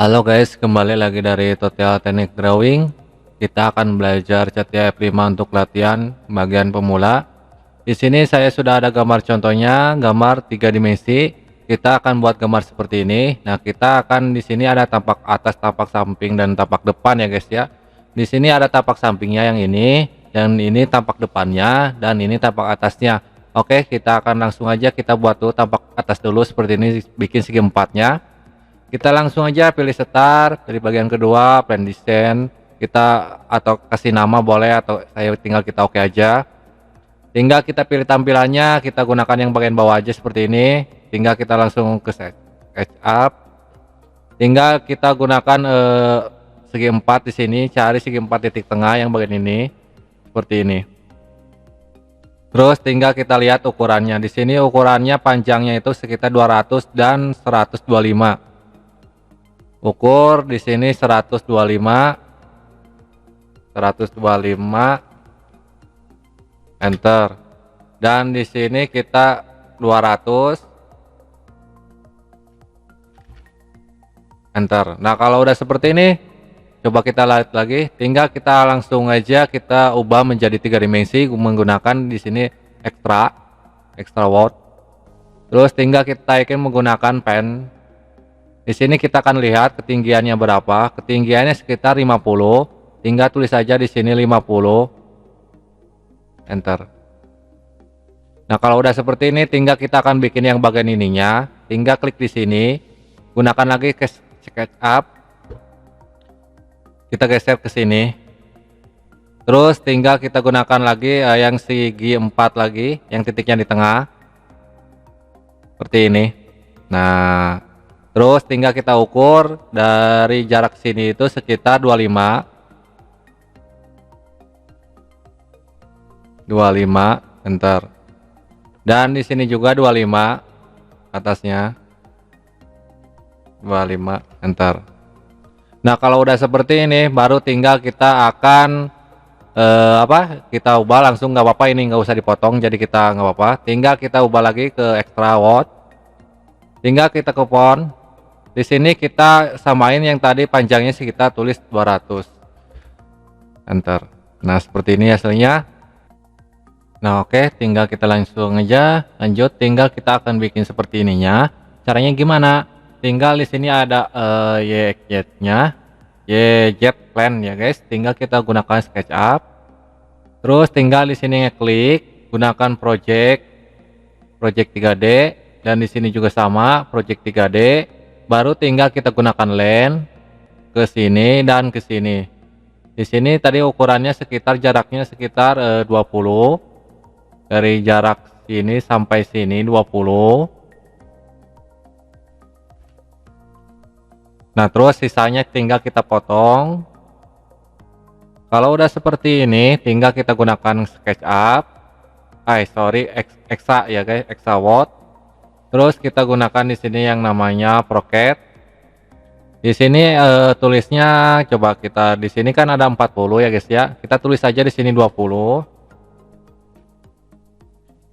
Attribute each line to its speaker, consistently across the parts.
Speaker 1: Halo guys, kembali lagi dari Tutorial Teknik Drawing. Kita akan belajar CATIA F5 untuk latihan bagian pemula. Di sini saya sudah ada gambar contohnya, gambar 3 dimensi. Kita akan buat gambar seperti ini. Nah, kita akan di sini ada tapak atas, tapak samping, dan tapak depan ya guys ya. Di sini ada tapak sampingnya yang ini, dan ini tapak depannya, dan ini tapak atasnya. Oke, kita akan langsung aja kita buat dulu tapak atas dulu seperti ini, bikin segi empatnya. Kita langsung aja pilih start dari bagian kedua, plan design. Kita atau kasih nama boleh, atau saya tinggal kita oke aja. Tinggal kita pilih tampilannya, kita gunakan yang bagian bawah aja seperti ini. Tinggal kita langsung ke SketchUp. Tinggal kita gunakan segi 4 di sini, cari segi 4 titik tengah yang bagian ini seperti ini. Terus tinggal kita lihat ukurannya. Di sini ukurannya panjangnya itu sekitar 200 dan 125. Ukur di sini 125 enter, dan di sini kita 200 enter. Nah, kalau udah seperti ini, coba kita lihat lagi. Tinggal kita langsung aja kita ubah menjadi 3 dimensi menggunakan di sini extra word. Terus tinggal kita taikin menggunakan pen. Di sini kita akan lihat ketinggiannya berapa. Ketinggiannya sekitar 50. Tinggal tulis saja di sini 50. Enter. Nah, kalau udah seperti ini, tinggal kita akan bikin yang bagian ininya. Tinggal klik di sini. Gunakan lagi ke SketchUp. Kita geser ke sini. Terus tinggal kita gunakan lagi yang segi 4 lagi, yang titiknya di tengah. Seperti ini. Nah, terus tinggal kita ukur dari jarak sini itu sekitar 25 enter. Dan di sini juga 25 atasnya 25 enter. Nah, kalau udah seperti ini baru tinggal kita akan kita ubah langsung, nggak apa-apa, ini nggak usah dipotong, jadi kita nggak apa-apa. Tinggal kita ubah lagi ke extra word. Tinggal kita ke font. Di sini kita samain yang tadi panjangnya sih, kita tulis 200. Enter. Nah, seperti ini hasilnya. Nah, oke, tinggal kita langsung aja lanjut. Tinggal kita akan bikin seperti ininya. Caranya gimana? Tinggal di sini ada YZ-nya, YZ plan ya guys. Tinggal kita gunakan SketchUp. Terus tinggal di sini ngeklik, gunakan project 3D, dan di sini juga sama project 3D. Baru tinggal kita gunakan line ke sini dan ke sini. Di sini tadi ukurannya sekitar jaraknya sekitar 20. Dari jarak sini sampai sini 20. Nah, terus sisanya tinggal kita potong. Kalau udah seperti ini, tinggal kita gunakan SketchUp. Exa ya guys, Exa Word. Terus kita gunakan di sini yang namanya Proket. Di sini tulisnya coba kita, di sini kan ada 40 ya guys ya. Kita tulis saja di sini 20.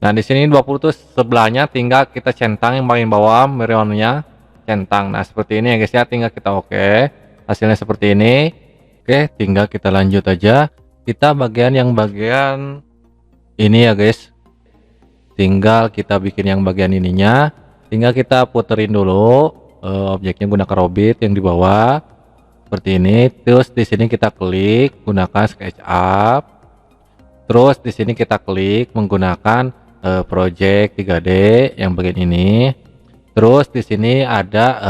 Speaker 1: Nah, di sini 20 tuh sebelahnya tinggal kita centang yang paling bawah merionnya, centang. Nah, seperti ini ya guys ya, tinggal kita oke. Hasilnya seperti ini. Oke, tinggal kita lanjut aja. Kita bagian ini ya guys. Tinggal kita bikin yang bagian ininya. Tinggal kita puterin dulu objeknya gunakan Robit yang di bawah seperti ini. Terus di sini kita klik gunakan SketchUp. Terus di sini kita klik menggunakan project 3D yang bagian ini. Terus di sini ada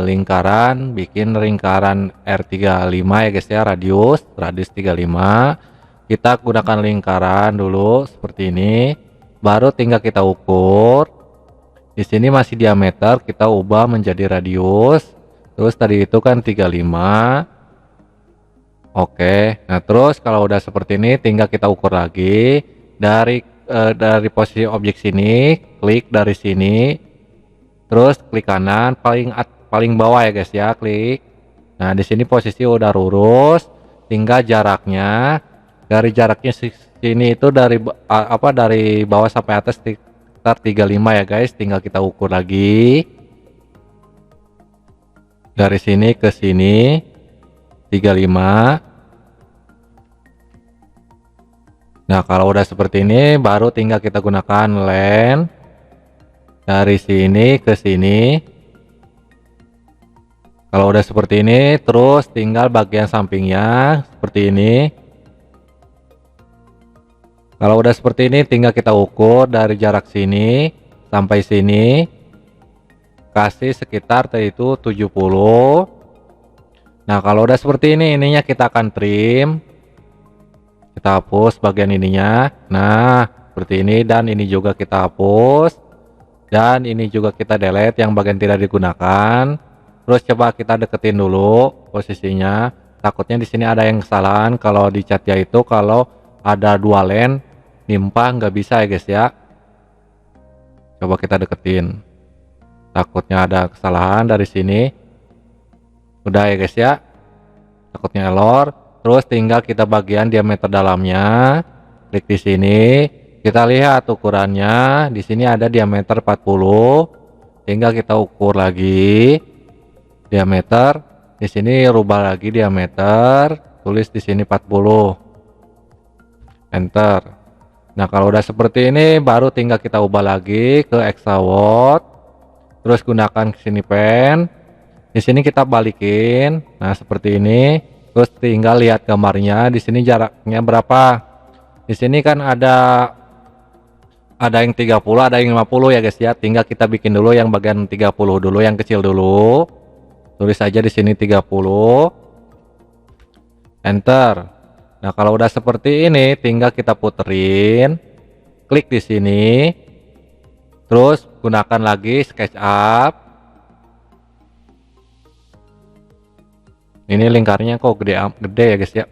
Speaker 1: lingkaran, bikin lingkaran R35 ya guys ya, radius 35. Kita gunakan lingkaran dulu seperti ini. Baru tinggal kita ukur. Di sini masih diameter, kita ubah menjadi radius. Terus tadi itu kan 35. Oke. Nah, terus kalau udah seperti ini tinggal kita ukur lagi dari posisi objek sini, klik dari sini. Terus klik kanan paling bawah ya guys ya, klik. Nah, di sini posisi udah lurus. Tinggal jaraknya, dari jaraknya sini itu dari bawah sampai atas sekitar 35 ya guys. Tinggal kita ukur lagi. Dari sini ke sini 35. Nah, kalau udah seperti ini baru tinggal kita gunakan len dari sini ke sini. Kalau udah seperti ini, terus tinggal bagian sampingnya seperti ini. Kalau udah seperti ini, tinggal kita ukur dari jarak sini sampai sini. Kasih sekitar itu 70. Nah, kalau udah seperti ini, ininya kita akan trim. Kita hapus bagian ininya. Nah, seperti ini, dan ini juga kita hapus. Dan ini juga kita delete yang bagian tidak digunakan. Terus coba kita deketin dulu posisinya. Takutnya di sini ada yang kesalahan. Kalau di catnya itu kalau ada dua len nimpah nggak bisa ya guys ya. Coba kita deketin. Takutnya ada kesalahan dari sini. Udah ya guys ya. Takutnya error. Terus tinggal kita bagian diameter dalamnya. Klik di sini. Kita lihat ukurannya. Di sini ada diameter 40. Tinggal kita ukur lagi diameter. Di sini rubah lagi diameter. Tulis di sini 40. Enter. Nah, kalau udah seperti ini baru tinggal kita ubah lagi ke extrude. Terus gunakan sini pen. Di sini kita balikin. Nah, seperti ini. Terus tinggal lihat gambarnya. Di sini jaraknya berapa? Di sini kan ada yang 30, ada yang 50 ya guys ya. Tinggal kita bikin dulu yang bagian 30 dulu, yang kecil dulu. Tulis aja di sini 30. Enter. Nah, kalau udah seperti ini tinggal kita puterin. Klik di sini. Terus gunakan lagi SketchUp. Ini lingkarnya kok gede ya guys ya.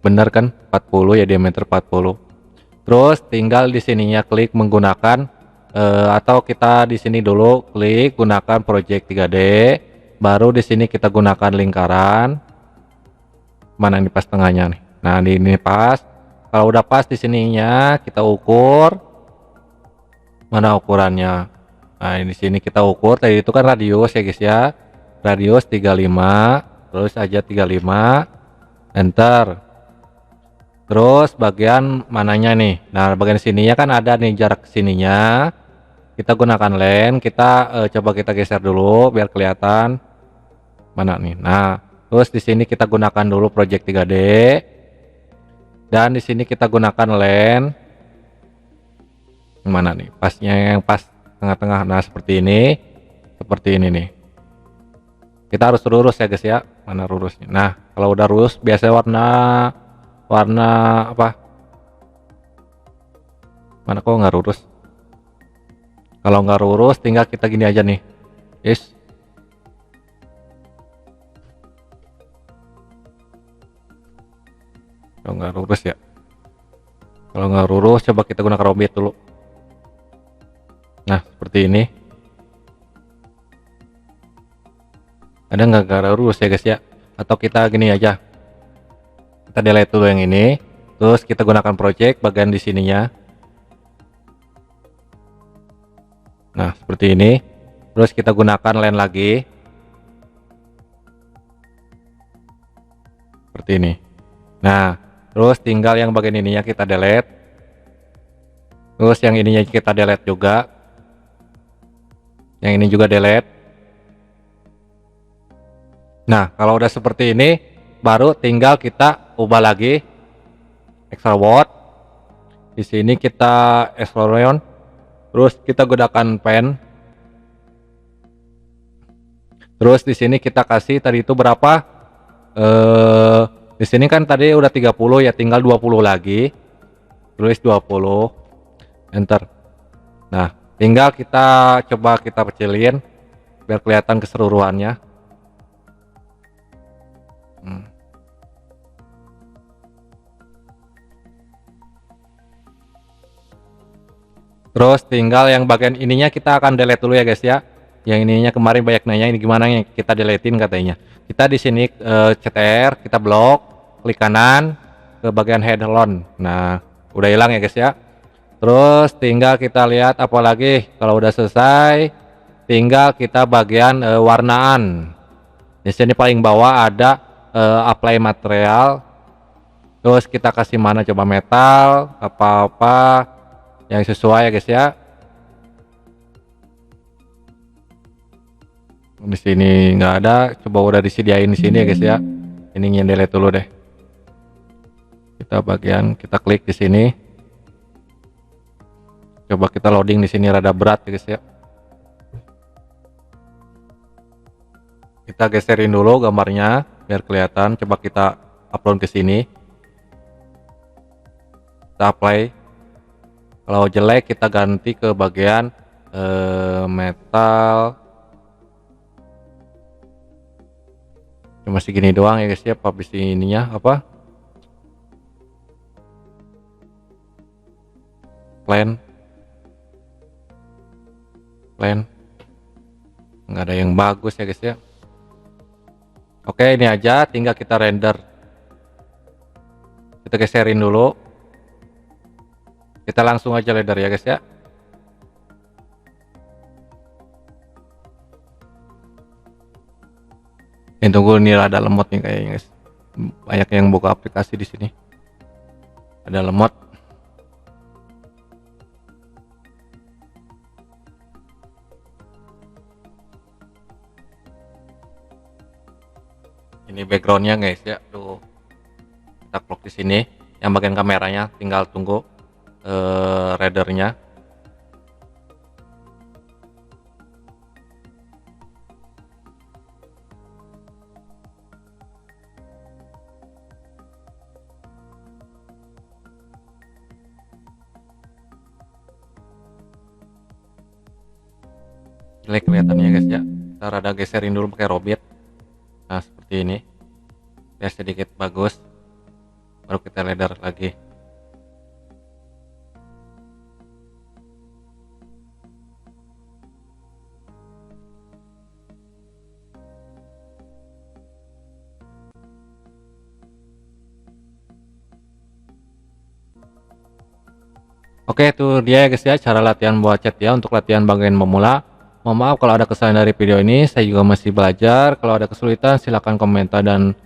Speaker 1: Bener kan? 40 ya, diameter 40. Terus tinggal di sininya klik menggunakan atau kita di sini dulu klik gunakan project 3D. Baru di sini kita gunakan lingkaran. Mana ini pas tengahnya nih. Nah, ini pas. Kalau udah pas di sininya kita ukur. Mana ukurannya? Nah, di sini kita ukur. Tadi itu kan radius ya guys ya. Radius 35. Terus aja 35. Enter. Terus bagian mananya nih? Nah, bagian sininya kan ada nih jarak sininya. Kita gunakan len. Kita coba kita geser dulu biar kelihatan. Mana nih? Nah, terus di sini kita gunakan dulu project 3D. Dan di sini kita gunakan len. Mana nih? Pasnya yang pas tengah-tengah. Nah, seperti ini. Seperti ini nih. Kita harus lurus ya guys ya. Mana lurusnya? Nah, kalau udah lurus biasanya warna apa? Mana kok nggak lurus? Kalau nggak lurus tinggal kita gini aja nih. Yes. Kalau nggak lurus ya. Kalau nggak lurus coba kita gunakan robit dulu. Nah, seperti ini. Ada nggak lurus ya guys ya? Atau kita gini aja. Kita delete dulu yang ini. Terus kita gunakan project bagian di sininya. Nah, seperti ini. Terus kita gunakan len lagi. Seperti ini. Nah, terus tinggal yang bagian ininya kita delete. Terus yang ininya kita delete juga. Yang ini juga delete. Nah, kalau udah seperti ini baru tinggal kita ubah lagi extrude. Di sini kita extrude. Terus kita gunakan pen. Terus di sini kita kasih tadi itu berapa? Di sini kan tadi udah 30 ya, tinggal 20 lagi. Tulis 20. Enter. Nah, tinggal kita coba kita kecilin biar kelihatan keseluruhannya. Terus tinggal yang bagian ininya kita akan delete dulu ya guys ya. Yang ininya kemarin banyak nanya ini gimana yang kita deletein katanya. Kita di sini CTR, kita blok, klik kanan ke bagian headline. Nah, udah hilang ya guys ya. Terus tinggal kita lihat apalagi kalau udah selesai, tinggal kita bagian warnaan. Di sini paling bawah ada apply material. Terus kita kasih mana coba metal, apa-apa yang sesuai ya guys ya. Di sini nggak ada, coba udah disediain di sini ya guys ya. Ini delete dulu deh. Kita klik di sini. Coba kita loading di sini rada berat ya guys ya. Kita geserin dulu gambarnya biar kelihatan. Coba kita upload ke sini. Kita apply. Kalau jelek kita ganti ke bagian metal. Cuma segini doang ya guys ya, publish ininya apa? Plan. Nggak ada yang bagus ya guys ya. Oke, ini aja, tinggal kita render. Kita geserin dulu. Kita langsung aja render ya guys ya. Ini tunggu, ini ada lemot nih kayaknya guys. Banyak yang buka aplikasi di sini. Ada lemot. Ini backgroundnya guys ya. Tuh. Kita clock di sini. Yang bagian kameranya tinggal tunggu rendernya. Jelek kelihatannya guys ya. Kita rada geserin dulu pakai robit. Nah seperti ini ya, sedikit bagus, baru kita render lagi. Oke, itu dia ya guys ya, cara latihan buat chat ya, untuk latihan bagian pemula. Mohon maaf kalau ada kesalahan dari video ini, saya juga masih belajar. Kalau ada kesulitan silahkan komentar dan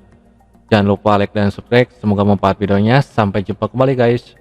Speaker 1: jangan lupa like dan subscribe. Semoga bermanfaat videonya. Sampai jumpa kembali guys.